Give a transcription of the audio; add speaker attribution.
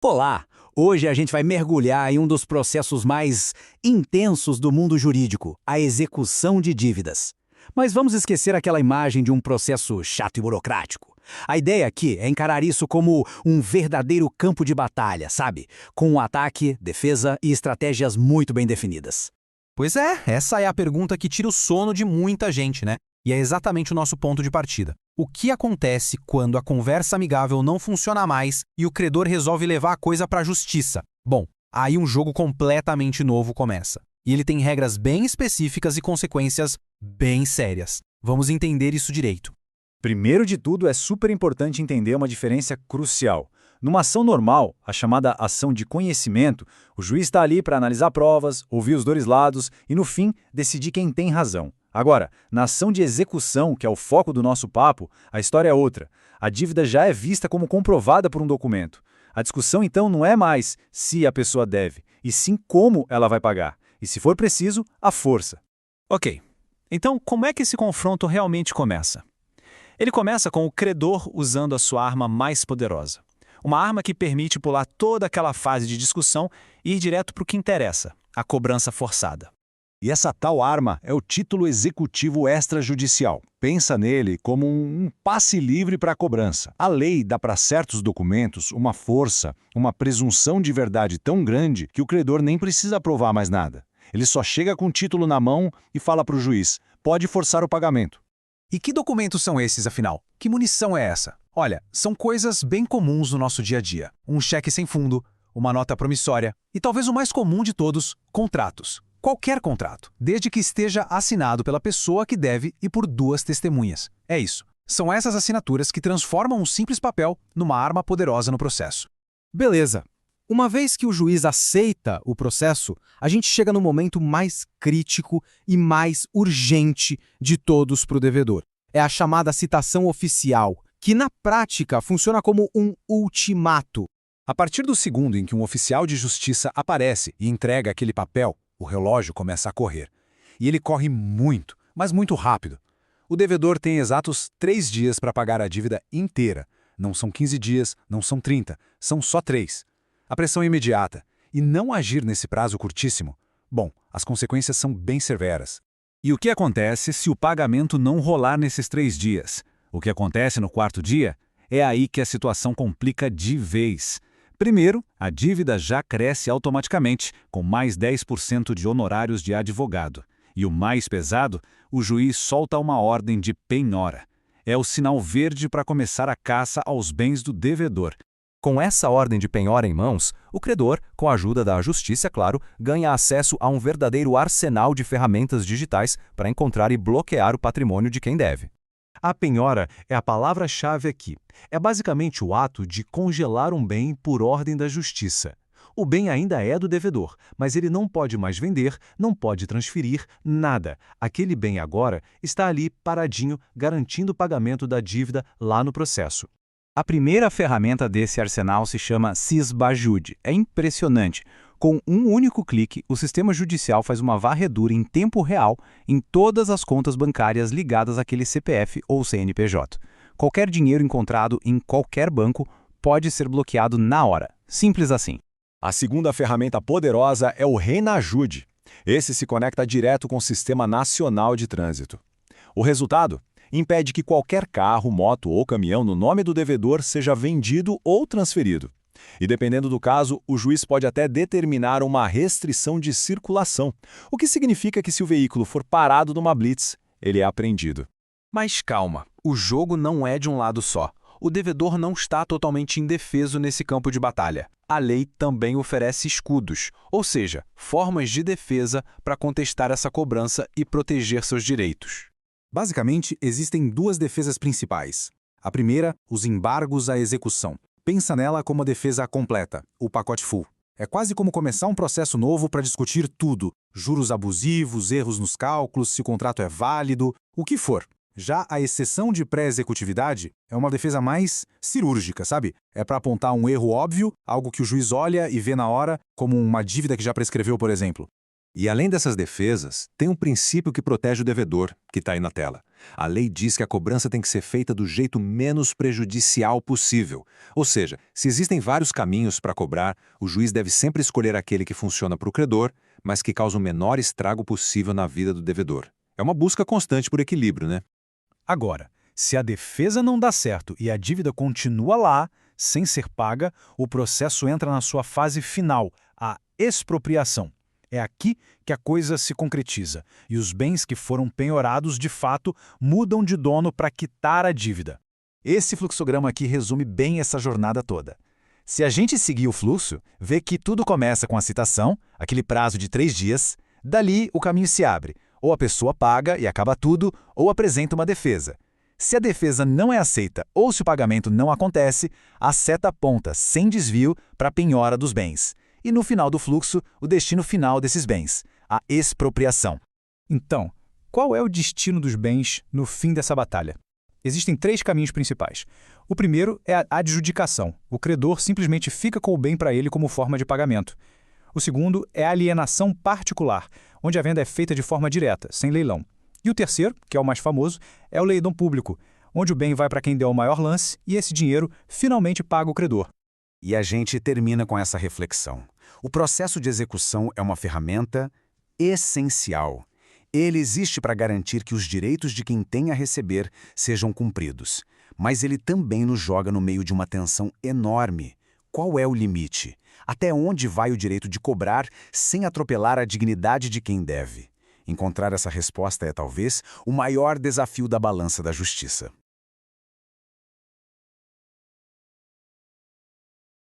Speaker 1: Olá! Hoje a gente vai mergulhar em um dos processos mais intensos do mundo jurídico, a execução de dívidas. Mas vamos esquecer aquela imagem de um processo chato e burocrático. A ideia aqui é encarar isso como um verdadeiro campo de batalha, sabe? Com um ataque, defesa e estratégias muito bem definidas.
Speaker 2: Pois é, essa é a pergunta que tira o sono de muita gente, né? E é exatamente o nosso ponto de partida. O que acontece quando a conversa amigável não funciona mais e o credor resolve levar a coisa para a justiça? Bom, aí um jogo completamente novo começa. E ele tem regras bem específicas e consequências bem sérias. Vamos entender isso direito.
Speaker 3: Primeiro de tudo, é super importante entender uma diferença crucial. Numa ação normal, a chamada ação de conhecimento, o juiz está ali para analisar provas, ouvir os dois lados e, no fim, decidir quem tem razão. Agora, na ação de execução, que é o foco do nosso papo, a história é outra. A dívida já é vista como comprovada por um documento. A discussão, então, não é mais se a pessoa deve, e sim como ela vai pagar. E, se for preciso, a força.
Speaker 4: Ok, então como é que esse confronto realmente começa? Ele começa com o credor usando a sua arma mais poderosa. Uma arma que permite pular toda aquela fase de discussão e ir direto para o que interessa, a cobrança forçada.
Speaker 5: E essa tal arma é o título executivo extrajudicial. Pensa nele como um passe livre para a cobrança. A lei dá para certos documentos uma força, uma presunção de verdade tão grande que o credor nem precisa provar mais nada. Ele só chega com o título na mão e fala para o juiz: pode forçar o pagamento.
Speaker 2: E que documentos são esses, afinal? Que munição é essa? Olha, são coisas bem comuns no nosso dia a dia. Um cheque sem fundo, uma nota promissória e talvez o mais comum de todos, contratos. Qualquer contrato, desde que esteja assinado pela pessoa que deve e por duas testemunhas. É isso. São essas assinaturas que transformam um simples papel numa arma poderosa no processo. Beleza. Uma vez que o juiz aceita o processo, a gente chega no momento mais crítico e mais urgente de todos para o devedor. É a chamada citação oficial, que na prática funciona como um ultimato.
Speaker 5: A partir do segundo em que um oficial de justiça aparece e entrega aquele papel, o relógio começa a correr. E ele corre muito, mas muito rápido. O devedor tem exatos 3 dias para pagar a dívida inteira. Não são 15 dias, não são 30, são só 3. A pressão é imediata. E não agir nesse prazo curtíssimo, bom, as consequências são bem severas.
Speaker 3: E o que acontece se o pagamento não rolar nesses 3 dias? O que acontece no 4º dia? É aí que a situação complica de vez. Primeiro, a dívida já cresce automaticamente, com mais 10% de honorários de advogado. E o mais pesado, o juiz solta uma ordem de penhora. É o sinal verde para começar a caça aos bens do devedor.
Speaker 2: Com essa ordem de penhora em mãos, o credor, com a ajuda da justiça, claro, ganha acesso a um verdadeiro arsenal de ferramentas digitais para encontrar e bloquear o patrimônio de quem deve.
Speaker 6: A penhora é a palavra-chave aqui. É basicamente o ato de congelar um bem por ordem da justiça. O bem ainda é do devedor, mas ele não pode mais vender, não pode transferir, nada. Aquele bem agora está ali paradinho, garantindo o pagamento da dívida lá no processo.
Speaker 1: A primeira ferramenta desse arsenal se chama Sysbajude. É impressionante. Com um único clique, o sistema judicial faz uma varredura em tempo real em todas as contas bancárias ligadas àquele CPF ou CNPJ. Qualquer dinheiro encontrado em qualquer banco pode ser bloqueado na hora. Simples assim.
Speaker 5: A segunda ferramenta poderosa é o Renajude. Esse se conecta direto com o Sistema Nacional de Trânsito. O resultado? Impede que qualquer carro, moto ou caminhão no nome do devedor seja vendido ou transferido. E dependendo do caso, o juiz pode até determinar uma restrição de circulação, o que significa que se o veículo for parado numa blitz, ele é apreendido.
Speaker 2: Mas calma, o jogo não é de um lado só. O devedor não está totalmente indefeso nesse campo de batalha. A lei também oferece escudos, ou seja, formas de defesa para contestar essa cobrança e proteger seus direitos.
Speaker 7: Basicamente, existem 2 defesas principais. A primeira, os embargos à execução. Pensa nela como a defesa completa, o pacote full. É quase como começar um processo novo para discutir tudo. Juros abusivos, erros nos cálculos, se o contrato é válido, o que for. Já a exceção de pré-executividade é uma defesa mais cirúrgica, sabe? É para apontar um erro óbvio, algo que o juiz olha e vê na hora, como uma dívida que já prescreveu, por exemplo.
Speaker 5: E além dessas defesas, tem um princípio que protege o devedor, que está aí na tela. A lei diz que a cobrança tem que ser feita do jeito menos prejudicial possível. Ou seja, se existem vários caminhos para cobrar, o juiz deve sempre escolher aquele que funciona para o credor, mas que causa o menor estrago possível na vida do devedor. É uma busca constante por equilíbrio, né?
Speaker 3: Agora, se a defesa não dá certo e a dívida continua lá, sem ser paga, o processo entra na sua fase final, a expropriação. É aqui que a coisa se concretiza e os bens que foram penhorados, de fato, mudam de dono para quitar a dívida. Esse fluxograma aqui resume bem essa jornada toda. Se a gente seguir o fluxo, vê que tudo começa com a citação, aquele prazo de 3 dias, dali o caminho se abre. Ou a pessoa paga e acaba tudo, ou apresenta uma defesa. Se a defesa não é aceita ou se o pagamento não acontece, a seta aponta, sem desvio, para a penhora dos bens. E no final do fluxo, o destino final desses bens, a expropriação. Então, qual é o destino dos bens no fim dessa batalha? Existem 3 caminhos principais. O primeiro é a adjudicação. O credor simplesmente fica com o bem para ele como forma de pagamento. O segundo é a alienação particular, onde a venda é feita de forma direta, sem leilão. E o terceiro, que é o mais famoso, é o leilão público, onde o bem vai para quem deu o maior lance e esse dinheiro finalmente paga o credor.
Speaker 1: E a gente termina com essa reflexão. O processo de execução é uma ferramenta essencial. Ele existe para garantir que os direitos de quem tem a receber sejam cumpridos. Mas ele também nos joga no meio de uma tensão enorme. Qual é o limite? Até onde vai o direito de cobrar sem atropelar a dignidade de quem deve? Encontrar essa resposta é, talvez, o maior desafio da balança da justiça.